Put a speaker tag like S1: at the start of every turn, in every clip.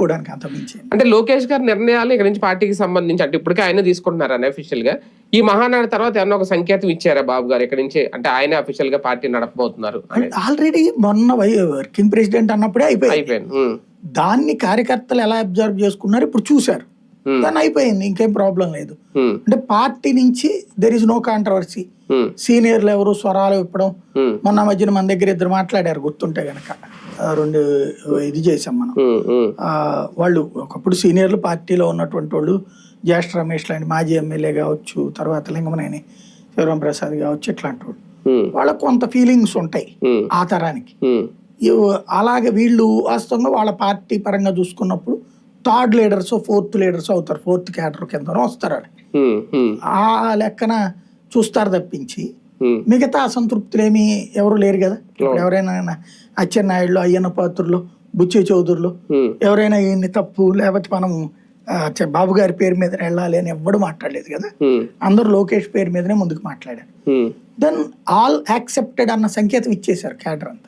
S1: చెప్పుకోవడానికి అంత మించి.
S2: అంటే లోకేష్ గారి నిర్ణయాలు ఇక్కడ నుంచి పార్టీకి సంబంధించి అంటే ఇప్పటికే ఆయన తీసుకుంటున్నారు అన్అఫీషియల్ గా. ఈ మహానాడు తర్వాత ఏమన్నా ఒక సంకేతం ఇచ్చారా బాబు గారు ఇక్కడ నుంచి, అంటే ఆయన అఫీషియల్ గా పార్టీ నడపబోతున్నారు?
S1: ఆల్రెడీ మొన్న వర్కింగ్ ప్రెసిడెంట్ అన్నప్పుడే అయిపోయింది. దాన్ని కార్యకర్తలు ఎలా అబ్జర్వ్ చేసుకున్నారు ఇప్పుడు చూశారు, దాన్ని అయిపోయింది, ఇంకేం ప్రాబ్లం లేదు. అంటే పార్టీ నుంచి దెర్ ఇస్ నో కాంట్రవర్సీ. సీనియర్లు ఎవరు స్వరాలు ఇప్పడం, మొన్న మధ్యన మన దగ్గర ఇద్దరు మాట్లాడారు గుర్తుంటే గనక, రెండు ఇది చేసాం మనం. వాళ్ళు ఒకప్పుడు సీనియర్లు పార్టీలో ఉన్నటువంటి వాళ్ళు, జ్యేష్ఠ రమేష్ లాంటి మాజీ ఎమ్మెల్యే కావచ్చు, తర్వాత లింగమనేని శివరాంప్రసాద్ కావచ్చు, ఇట్లాంటి వాళ్ళు, వాళ్ళకు కొంత ఫీలింగ్స్ ఉంటాయి ఆ తరానికి. అలాగే వీళ్ళు వాస్తవంగా వాళ్ళ పార్టీ పరంగా చూసుకున్నప్పుడు థర్డ్ లీడర్స్ ఫోర్త్ లీడర్స్ అవుతారు, ఫోర్త్ క్యాడర్ కిందనో వస్తారు. ఆ లెక్కన చూస్తారు తప్పించి మిగతా అసంతృప్తులు ఏమి ఎవరు లేరు కదా. ఎవరైనా అచ్చెన్నాయుళ్ళు, అయ్యన్న పాత్రులు, బుచ్చి చౌదరులు ఎవరైనా ఈయన్ని తప్పు లేకపోతే మనం బాబు గారి పేరు మీద వెళ్ళాలి అని ఎవ్వడు మాట్లాడలేదు కదా. అందరూ లోకేష్ పేరు మీదనే ముందుకు మాట్లాడారు. దెన్ ఆల్ యాక్సెప్టెడ్ అన్న సంకేతం ఇచ్చేశారు క్యాడర్ అంతా.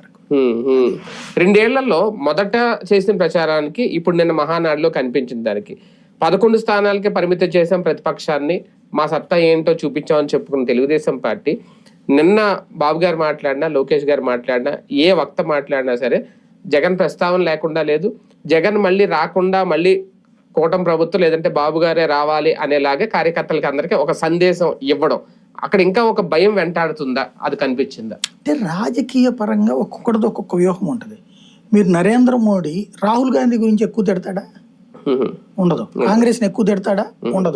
S2: 2 ఏళ్లలో మొదట చేసిన ప్రచారానికి ఇప్పుడు నిన్న మహానాడులో కనిపించిన దానికి 11 స్థానాలకే పరిమితం చేసాం ప్రతిపక్షాన్ని, మా సత్తా ఏంటో చూపించామని చెప్పుకున్న తెలుగుదేశం పార్టీ నిన్న బాబు గారు మాట్లాడినా, లోకేష్ గారు మాట్లాడినా, ఏ వక్త మాట్లాడినా సరే జగన్ ప్రస్తావన లేకుండా లేదు. జగన్ మళ్ళీ రాకుండా మళ్ళీ కూటమి ప్రభుత్వం లేదంటే బాబు గారే రావాలి అనేలాగే కార్యకర్తలకి అందరికీ ఒక సందేశం ఇవ్వడం, అక్కడ ఇంకా ఒక భయం వెంటాడుతుందా? అది కనిపించిందా?
S1: అంటే రాజకీయ పరంగా ఒక్కొక్కటిది ఒక్కొక్క వ్యూహం ఉంటుంది. మీరు నరేంద్ర మోడీ రాహుల్ గాంధీ గురించి ఎక్కువ తిడతాడా? ఉండదు. కాంగ్రెస్ ని ఎక్కువ తిడతాడా? ఉండదు.